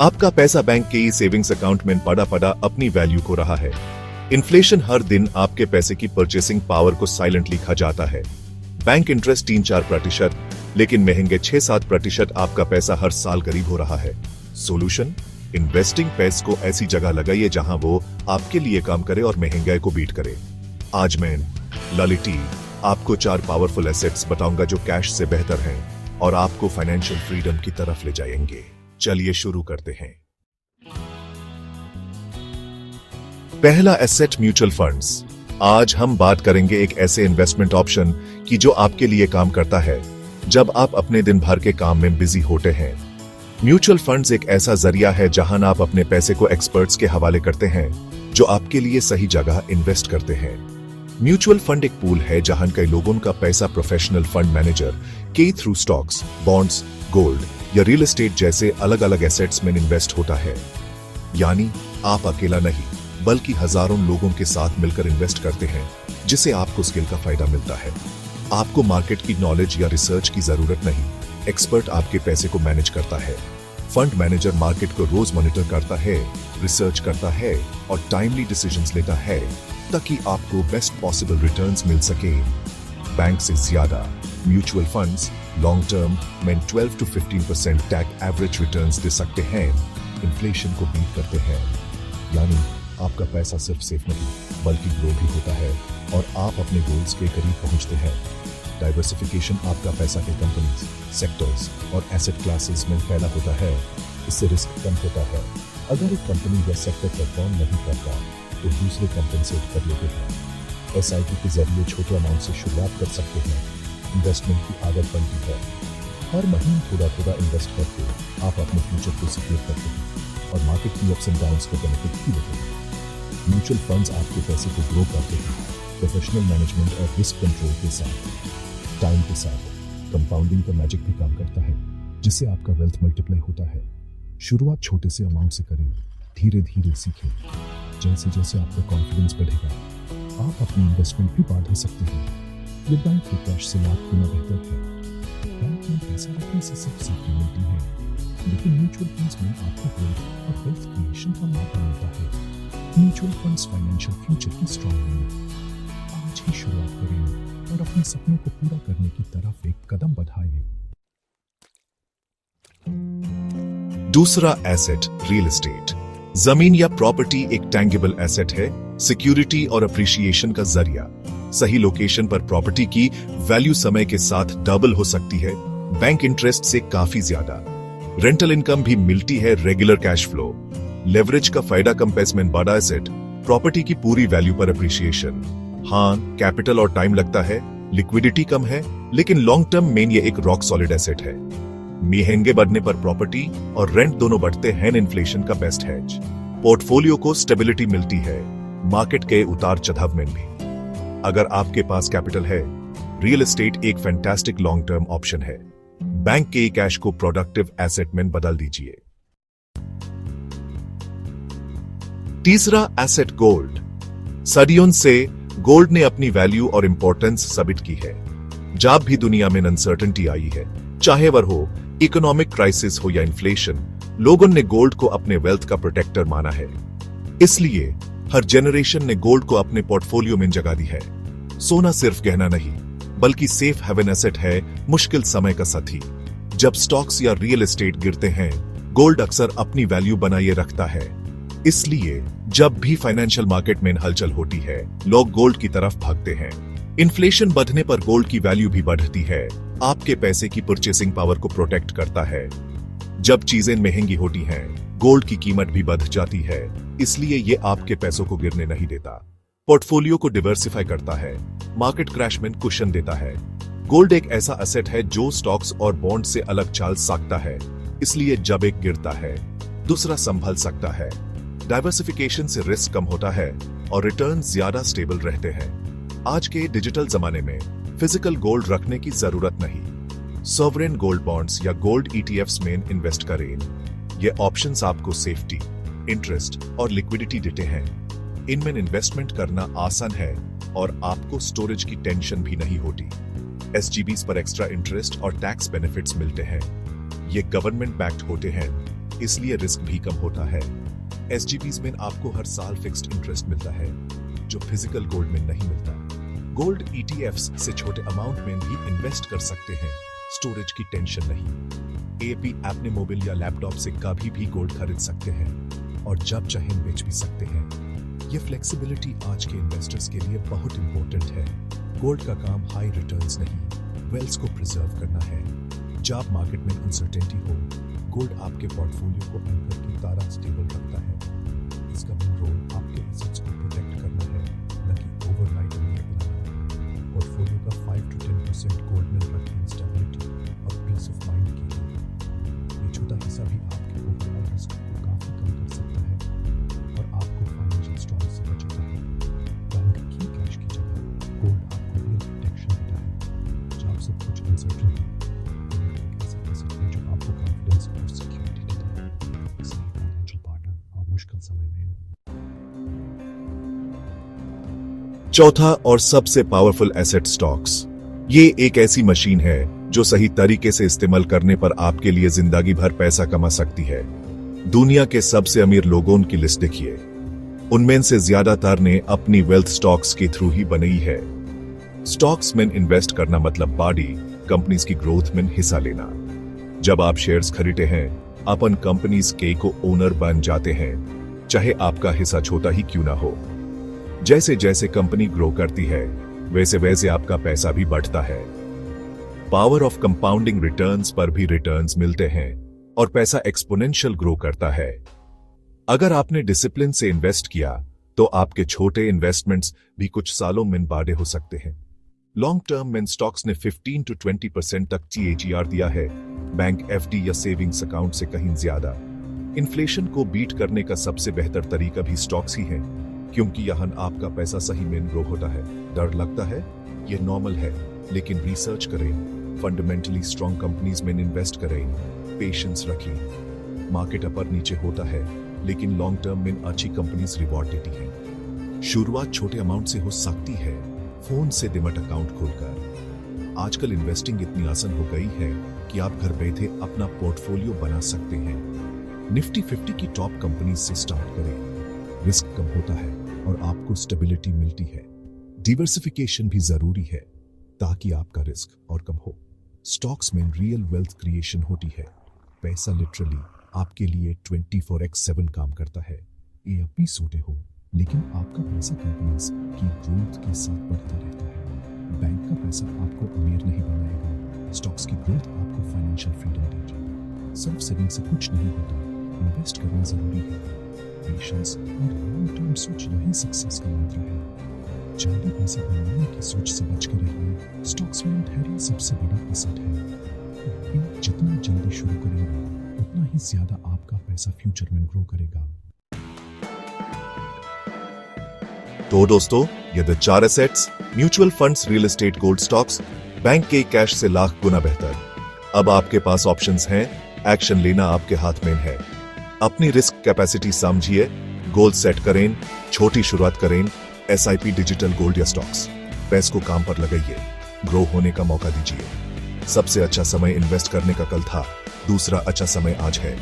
आपका पैसा बैंक के सेविंग्स अकाउंट में पड़ा पड़ा अपनी वैल्यू खो रहा है। इन्फ्लेशन हर दिन आपके पैसे की परचेसिंग पावर को साइलेंटली खा जाता है। बैंक इंटरेस्ट 3-4%, लेकिन महंगे 6-7% आपका पैसा हर साल गरीब हो रहा है। सोल्यूशन, इन्वेस्टिंग पैसे को ऐसी जगह लगाइए जहां वो आपके लिए काम करे और महंगाई को बीट करे। आज मैं ललिटी आपको 4 पावरफुल एसेट्स बताऊंगा जो कैश से बेहतर हैं और आपको फाइनेंशियल फ्रीडम की तरफ ले जाएंगे। चलिए शुरू करते हैं। पहला एसेट, म्यूचुअल फंड्स। आज हम बात करेंगे एक ऐसे इन्वेस्टमेंट ऑप्शन की जो आपके लिए काम करता है जब आप अपने दिन भर के काम में बिजी होते हैं। म्यूचुअल फंड्स एक ऐसा जरिया है जहां आप अपने पैसे को एक्सपर्ट्स के हवाले करते हैं जो आपके लिए सही जगह इन्वेस्ट करते हैं। म्यूचुअल फंड एक पूल है जहां कई लोगों का पैसा प्रोफेशनल फंड मैनेजर के थ्रू स्टॉक्स, बॉन्ड्स, गोल्ड या रियल एस्टेट जैसे अलग अलग एसेट्स में इन्वेस्ट होता है। यानी आप अकेला नहीं बल्कि हजारों लोगों के साथ मिलकर इन्वेस्ट करते हैं, जिससे आपको स्किल का फायदा मिलता है। आपको मार्केट की नॉलेज या रिसर्च की जरूरत नहीं, एक्सपर्ट आपके पैसे को मैनेज करता है। फंड मैनेजर मार्केट को रोज मॉनिटर करता है, रिसर्च करता है और टाइमली डिसीजंस लेता है ताकि आपको बेस्ट पॉसिबल रिटर्न्स मिल सके। बैंक से ज्यादा म्यूचुअल फंड्स लॉन्ग टर्म में 12 to 15% टैग एवरेज रिटर्न्स दे सकते हैं, इन्फ्लेशन को बीट करते हैं। यानी आपका पैसा सिर्फ सेफ नहीं बल्कि ग्रो भी होता है और आप अपने गोल्स के करीब पहुंचते हैं। डाइवर्सिफिकेशन आपका पैसा के कंपनीज, सेक्टर्स और एसेट क्लासेस में फैला होता है, इससे रिस्क कम होता है। अगर एक कंपनी या सेक्टर परफॉर्म नहीं करता तो दूसरे कंपनसेट कर लेते हैं। एसआईपी के जरिए छोटे अमाउंट से शुरुआत कर सकते हैं। इन्वेस्टमेंट की आदत बनती है। हर महीने थोड़ा थोड़ा इन्वेस्ट करके आप अपने फ्यूचर को सिक्योर करते हैं और मार्केट की अप्स एंड डाउन्स को बेनिफिट भी लेते हैं। म्यूचुअल फंड्स आपके पैसे को ग्रो करते हैं प्रोफेशनल मैनेजमेंट और रिस्क कंट्रोल के साथ। टाइम के साथ कंपाउंडिंग का मैजिक भी काम करता है, जिससे आपका वेल्थ मल्टीप्लाई होता है। शुरुआत छोटे से अमाउंट से करें, धीरे धीरे सीखें। जैसे जैसे आपका कॉन्फिडेंस बढ़ेगा, आप अपनी इन्वेस्टमेंट भी बढ़ा सकते हैं। ये बैंक के कैश से लाख गुना बेहतर है। बैंक में पैसा रखने से सब सेफ्टी मिलती है, लेकिन म्यूचुअल फंड्स में आपको ग्रोथ और वेल्थ क्रिएशन का मौका मिलता है। म्यूचुअल फंड्स फाइनेंशियल फ्यूचर की स्ट्रॉन्ग नींव। आज ही शुरुआत करें और अपने सपनों को पूरा करने की तरफ एक कदम बढ़ाएं। दूसरा एसेट, रियल एस्टेट। जमीन या प्रॉपर्टी एक टैंगिबल एसेट है, सिक्योरिटी और अप्रिशिएशन का जरिया। सही लोकेशन पर प्रॉपर्टी की वैल्यू समय के साथ डबल हो सकती है, बैंक इंटरेस्ट से काफी ज्यादा। रेंटल इनकम भी मिलती है, रेगुलर कैश फ्लो। लेवरेज का फायदा, कंपेसमेंट बड़ा एसेट, प्रॉपर्टी की पूरी वैल्यू पर अप्रिशिएशन। हाँ, कैपिटल और टाइम लगता है, लिक्विडिटी कम है, लेकिन लॉन्ग टर्म में ये एक रॉक सॉलिड एसेट है। महंगे बढ़ने पर प्रॉपर्टी और रेंट दोनों बढ़ते हैं, इन्फ्लेशन का बेस्ट हेज। पोर्टफोलियो को स्टेबिलिटी मिलती है मार्केट के उतार चढ़ाव में भी। अगर आपके पास कैपिटल है, रियल एस्टेट एक फैंटास्टिक लॉन्ग टर्म ऑप्शन है। बैंक के कैश को प्रोडक्टिव एसेट में बदल दीजिए। तीसरा एसेट, गोल्ड। सदियों से गोल्ड ने अपनी वैल्यू और इंपॉर्टेंस साबित की है। जब भी दुनिया में अनसर्टेनिटी आई है, चाहे वह हो इकोनॉमिक क्राइसिस हो या इन्फ्लेशन, लोगों ने गोल्ड को अपने वेल्थ का प्रोटेक्टर माना है। इसलिए हर जनरेशन ने गोल्ड को अपने पोर्टफोलियो में जगह दी है। सोना सिर्फ गहना नहीं बल्कि सेफ हेवन एसेट है, मुश्किल समय का साथी। जब स्टॉक्स या रियल एस्टेट गिरते हैं, गोल्ड अक्सर अपनी वैल्यू बनाए रखता है। इसलिए जब भी फाइनेंशियल मार्केट में हलचल होती है, लोग गोल्ड की तरफ भागते हैं। इन्फ्लेशन बढ़ने पर गोल्ड की वैल्यू भी बढ़ती है, आपके पैसे की परचेसिंग पावर को प्रोटेक्ट करता है। जब चीजें महंगी होती हैं, गोल्ड की कीमत भी बढ़ जाती है, इसलिए ये आपके पैसों को गिरने नहीं देता, पोर्टफोलियो को डिवर्सिफाई करता है, मार्केट क्रैश में कुशन देता है। गोल्ड एक ऐसा एसेट है जो स्टॉक्स और बॉन्ड से अलग चल सकता है, इसलिए जब एक गिरता है, दूसरा संभल सकता है। डाइवर्सिफिकेशन से रिस्क कम होता है और रिटर्न ज्यादा स्टेबल रहते हैं। आज के डिजिटल जमाने में फिजिकल गोल्ड रखने की जरूरत नहीं। सॉवरेन गोल्ड बॉन्ड्स या गोल्ड ईटीएफ्स में इन्वेस्ट करें। ये ऑप्शंस आपको सेफ्टी, इंटरेस्ट और लिक्विडिटी देते हैं। इनमें इन्वेस्टमेंट करना आसान है और आपको स्टोरेज की टेंशन भी नहीं होती। एसजीबीस पर एक्स्ट्रा इंटरेस्ट और टैक्स बेनिफिट्स मिलते हैं। ये गवर्नमेंट बैक्ड होते हैं, इसलिए रिस्क भी कम होता है। एसजीपीज में आपको हर साल फिक्स्ड इंटरेस्ट मिलता है, जो फिजिकल गोल्ड में नहीं मिलता। गोल्ड ईटीएफ्स से छोटे अमाउंट में भी इन्वेस्ट कर सकते हैं, स्टोरेज की टेंशन नहीं। एपी अपने मोबाइल या लैपटॉप से कभी भी गोल्ड खरीद सकते हैं और जब चाहें बेच भी सकते हैं। ये फ्लेक्सिबिलिटी आज के इन्वेस्टर्स के लिए बहुत इंपॉर्टेंट है। गोल्ड का काम हाई रिटर्न्स नहीं, वेल्थ को प्रिजर्व करना है। जब मार्केट में अनसर्टेनिटी हो, गोल्ड आपके पोर्टफोलियो को एंकर की तरह स्टेबल रखता है। इसका मेन रोल आपके एसेट्स को प्रोटेक्ट करना है, न कि ओवरनाइट में बनाना। पोर्टफोलियो का 5 to 10% गोल्ड में रखें स्टेबिलिटी और पीस ऑफ माइंड के लिए। ये छोटा हिस्सा भी आपके ओवरऑल रिस्क को काफी कम कर सकता है और आपको फाइनेंशियल स्ट्रेस से बचाता है। बैंक की कैश की जगह गोल्ड आपको रियल प्रोटेक्शन देता है। जब सब कुछ अनसर्टेन है, गोल्ड एक ऐसा एसेट है जो आपको कॉन्फिडेंस और सिक्योरिटी देता है। इसलिए फाइनेंशियल पार्टनर और मुश्किल समय में। चौथा और सबसे पावरफुल एसेट स्टॉक्स। ये एक ऐसी मशीन है जो सही तरीके से इस्तेमाल करने पर आपके लिए जिंदगी भर पैसा कमा सकती है। दुनिया के सबसे अमीर लोगों की लिस्ट देखिए, उनमें से ज्यादातर ने अपनी वेल्थ स्टॉक्स के थ्रू ही बनाई है। स्टॉक्स में इन्वेस्ट करना मतलब बड़ी कंपनीज की ग्रोथ में हिस्सा लेना। जब आप शेयर्स खरीदते हैं, अपन कंपनीज के को ओनर बन जाते हैं, चाहे आपका हिस्सा छोटा ही क्यों ना हो। जैसे जैसे कंपनी ग्रो करती है, वैसे वैसे आपका पैसा भी बढ़ता है। पावर ऑफ कंपाउंडिंग रिटर्न्स पर भी रिटर्न्स मिलते हैं और पैसा एक्सपोनेंशियल ग्रो करता है। अगर आपने डिसिप्लिन से इन्वेस्ट किया, तो आपके छोटे इन्वेस्टमेंट्स भी कुछ सालों में बड़े हो सकते हैं। लॉन्ग टर्म में स्टॉक्स ने 15 to 20% तक CAGR दिया है, बैंक FD या सेविंग्स अकाउंट से कहीं ज्यादा। इन्फ्लेशन को बीट करने का सबसे बेहतर तरीका भी स्टॉक्स ही है, क्योंकि यहाँ आपका पैसा सही में ग्रो होता है। डर लगता है, ये नॉर्मल है, लेकिन रिसर्च करें, फंडामेंटली स्ट्रॉन्ग कंपनीज में इन्वेस्ट करें, पेशेंस रखें। मार्केट अपर नीचे होता है, लेकिन लॉन्ग टर्म में अच्छी कंपनीज रिवॉर्ड देती हैं। शुरुआत छोटे अमाउंट से हो सकती है, फोन से डिमैट अकाउंट खोलकर। आजकल इन्वेस्टिंग इतनी आसान हो गई है कि आप घर बैठे अपना पोर्टफोलियो बना सकते हैं। निफ्टी 50 की टॉप कंपनीज से स्टार्ट करें, रिस्क कम होता है और आपको स्टेबिलिटी मिलती है। डिवर्सिफिकेशन भी जरूरी है ताकि आपका रिस्क और कम हो। स्टॉक्स में रियल वेल्थ क्रिएशन होती है। पैसा लिटरली आपके लिए 24/7 काम करता है। ये अब भी सोते हो, लेकिन आपका पैसा कंपनीज की ग्रोथ के साथ बढ़ता रहता है। बैंक का पैसा आपको अमीर नहीं बनाएगा, स्टॉक्स की ग्रोथ आपको फाइनेंशियल फ्रीडम देगी। सेल्फ सेविंग से कुछ नहीं होता, इन्वेस्ट करना जरूरी है। पेशेंस और लॉन्ग टर्म सोच यही सक्सेस का मंत्र है। जल्दी पैसा बनाने की सोच से बच के रहिए। स्टॉक्स में धैर्य सबसे बड़ा एसेट है। जितना जल्दी शुरू करेंगे, उतना ही ज्यादा आपका पैसा फ्यूचर में ग्रो करेगा। तो दोस्तों, ये the 4 assets, mutual funds, real estate, gold stocks, bank के कैश से लाख गुना बेहतर। अब आपके पास ऑप्शंस हैं, एक्शन लेना आपके हाथ में है। अपनी रिस्क कैपेसिटी समझिए, गोल सेट करें, छोटी शुरुआत करें, SIP, डिजिटल गोल्ड या स्टॉक्स। पैसे को काम पर लगाइए, ग्रो होने का मौका दीजिए। सबसे अच्छा समय इन्वेस्ट करने का कल था, दूसरा अच्छा समय आज है।